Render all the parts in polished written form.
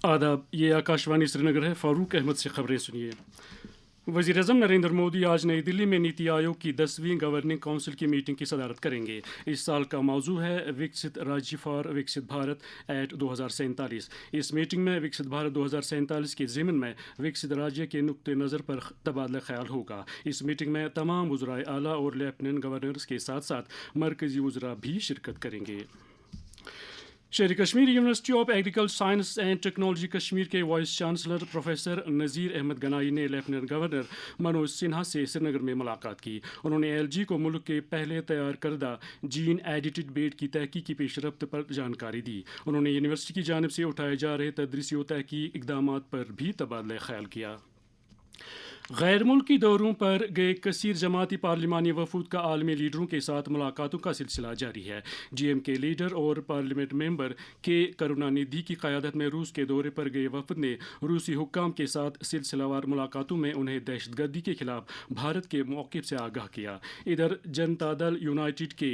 आदाब, ये आकाशवाणी श्रीनगर है। फारूक अहमद से खबरें सुनिए। वज़ीर आज़म नरेंद्र मोदी आज नई दिल्ली में नीति आयोग की 10वीं गवर्निंग काउंसिल की मीटिंग की सदारत करेंगे। इस साल का मौजू है विकसित राज्य फॉर विकसित भारत एट 2047। इस मीटिंग में विकसित भारत 2047 के ज़िमन में विकसित राज्य के नुक्ते नज़र पर तबादला ख्याल होगा। इस मीटिंग में तमाम वज़राए आला और लेफ्टिनेंट गवर्नर्स के साथ साथ मरकज़ी वज़रा भी शिरकत करेंगे। शेर Kashmir university of agriculture science and technology Kashmir के वाइस चांसलर प्रोफेसर नज़ीर अहमद गनाई ने लेफ्टिनेंट गवर्नर मनोज सिन्हा से श्रीनगर में मुलाकात की। उन्होंने एलजी को मुल्क के पहले तैयार करदा जीन एडिटेड बेट की तहकीकी पेशरफ्त पर जानकारी दी। उन्होंने यूनिवर्सिटी की जानिब से उठाए जा रहे तदरीसी व तहकीकी इक़दामात पर भी तबादला ख्याल किया। गैर मुल्की दौरों पर गए कसीर जमाती पार्लिमानी वफूद का आलमी लीडरों के साथ मुलाकातों का सिलसिला जारी है। GM के लीडर और पार्लियामेंट मेंबर के करुणानिधि की क़यादत में रूस के दौरे पर गए वफद ने रूसी हुक्काम के साथ सिलसिलावार मुलाकातों में उन्हें दहशतगर्दी के खिलाफ भारत के मौक़िफ़ से आगाह किया। इधर जनता दल यूनाइटेड के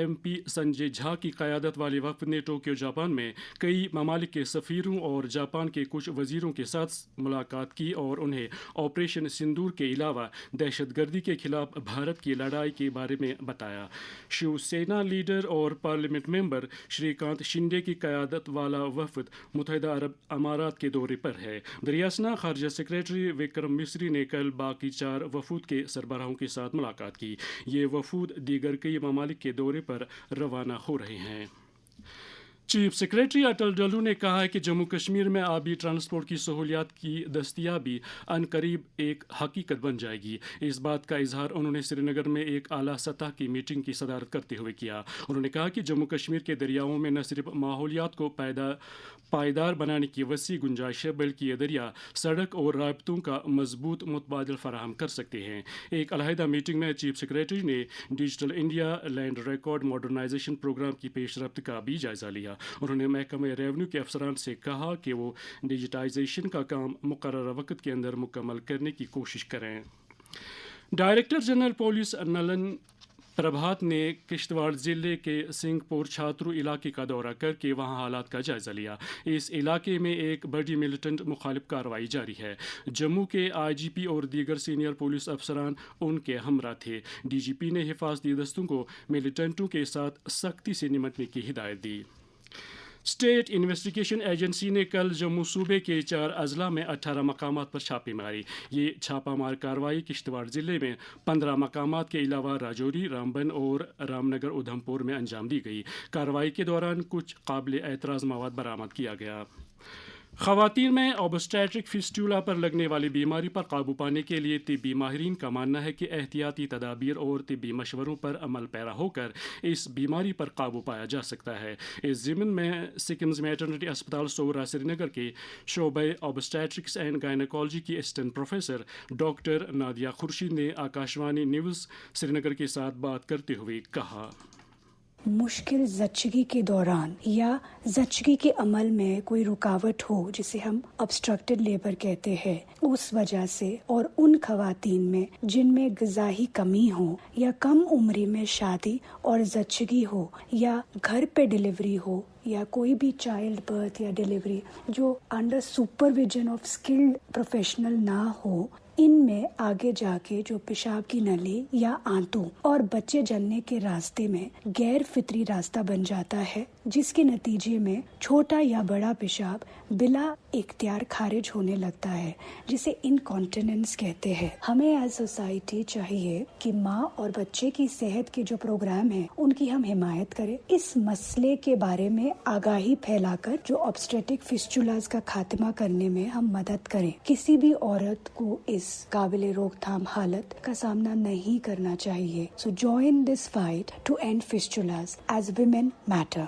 MP संजय झा की क़यादत वाले वफद ने टोक्यो जापान में कई ममालिक के सफ़ीरों और जापान के कुछ वज़ीरों के साथ मुलाकात की और उन्हें ऑपरेशन सिंदूर के अलावा दहशतगर्दी के खिलाफ भारत की लड़ाई के बारे में बताया। शिवसेना लीडर और पार्लियामेंट मेंबर श्रीकांत शिंदे की क़यादत वाला वफद मुत्तहिदा अरब अमारात के दौरे पर है। दरियासना खारजा सेक्रेटरी विक्रम मिस्री ने कल बाकी 4 वफूद के सरबराहों के साथ मुलाकात की। ये वफूद दीगर कई ममालिक के दौरे पर रवाना हो रहे हैं। चीफ सेक्रेटरी अटल डल्लू ने कहा है कि जम्मू कश्मीर में आबी ट्रांसपोर्ट की सहूलियात की दस्तियाबी अनकरीब एक हकीकत बन जाएगी। इस बात का इजहार उन्होंने श्रीनगर में एक आला सतह की मीटिंग की सदारत करते हुए किया। उन्होंने कहा कि जम्मू कश्मीर के दरियाओं में न सिर्फ माहौलियात को पायदार बनाने की वसी गुंजाइश है, बल्कि ये दरिया सड़क और राबतों का मजबूत मुतबादल फराहम कर सकते हैं। एक अलहदा मीटिंग में चीफ सेक्रेटरी ने digital India land record modernisation programme की पेशरफ्त का भी जायज़ा लिया। उन्होंने महकमा रेवेन्यू के अफसरान से कहा कि वो डिजिटाइजेशन का काम मुकर्रर वक्त के अंदर मुकम्मल करने की कोशिश करें। डायरेक्टर जनरल पुलिस नलन प्रभात ने किश्तवाड़ ज़िले के सिंहपुर छात्रू इलाके का दौरा करके वहां हालात का जायज़ा लिया। इस इलाके में एक बड़ी मिलिटेंट मुखालिफ कार्रवाई जारी है। जम्मू के IGP और दीगर सीनियर पुलिस अफसरान उनके हमरा थे। DGP ने हिफाजती दस्तों को मिलिटेंटों के साथ सख्ती से निपटने की हिदायत दी। स्टेट इन्वेस्टिगेशन एजेंसी ने कल जम्मू सूबे के 4 अजला में 18 मकामात पर छापे मारी। ये छापामार कार्रवाई किश्तवाड़ ज़िले में 15 मकामात के अलावा राजौरी, रामबन और रामनगर उधमपुर में अंजाम दी गई। कार्रवाई के दौरान कुछ काबिल एतराज़ मवाद बरामद किया गया। ख़वातीन में ओबस्टेट्रिक फिस्टूला पर लगने वाली बीमारी पर काबू पाने के लिए तिब्बी माहिरीन का मानना है कि एहतियाती तदाबीर और तिब्बी मशवरों पर अमल पैरा होकर इस बीमारी पर काबू पाया जा सकता है। इस ज़िमन में सिकम्स मैटरनिटी अस्पताल सोरा श्रीनगर के शोबे ओबस्टेट्रिक्स एंड गायनेकोलॉजी की assistant professor doctor Nadia Khurshid ने आकाशवाणी न्यूज़ श्रीनगर के साथ बात करते हुए कहा, मुश्किल ज़च्चगी के दौरान या ज़च्चगी के अमल में कोई रुकावट हो, जिसे हम ऑब्स्ट्रक्टेड लेबर कहते हैं, उस वजह से और उन खवातीन में जिनमें ग़िज़ाई कमी हो या कम उम्री में शादी और ज़च्चगी हो या घर पे डिलीवरी हो या कोई भी चाइल्ड बर्थ या डिलीवरी जो under supervision of skilled professional ना हो, इनमें आगे जाके जो पेशाब की नली या आंतों और बच्चे जन्ने के रास्ते में गैर फितरी रास्ता बन जाता है, जिसके नतीजे में छोटा या बड़ा पेशाब बिला इख्तियार खारिज होने लगता है, जिसे इनकॉन्टिनेंस कहते हैं। हमें एज सोसाइटी चाहिए कि माँ और बच्चे की सेहत के जो प्रोग्राम है उनकी हम हिमायत करें। इस मसले के बारे में आगाही फैलाकर जो ऑब्स्टेट्रिक फिस्टुलास का खात्मा करने में हम मदद करें। किसी भी औरत को इस काबिले रोकथाम हालत का सामना नहीं करना चाहिए। So join this fight to end fistulas as women matter.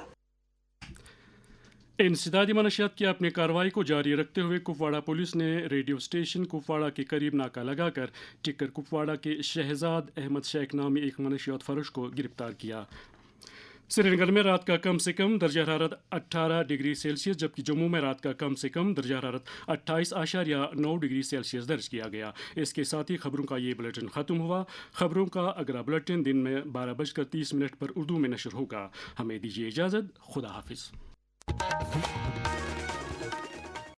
इंसदादी मनशियात की अपनी कार्रवाई को जारी रखते हुए कुपवाड़ा पुलिस ने रेडियो स्टेशन कुपवाड़ा के करीब नाका लगाकर टिक्कर कुपवाड़ा के शहजाद अहमद शेख नामी एक मनशियात फरोश को गिरफ्तार किया। श्रीनगर में रात का कम से कम दर्जा हरारत 18 डिग्री सेल्सियस, जबकि जम्मू में रात का कम से कम दर्जा हरारत 28.9 डिग्री सेल्सियस दर्ज किया गया। इसके साथ ही खबरों का ये बुलेटिन ख़त्म हुआ। खबरों का अगला बुलेटिन दिन में 12:30 पर उर्दू में नशर होगा। हमें दीजिए इजाज़त। खुदा हाफिज़।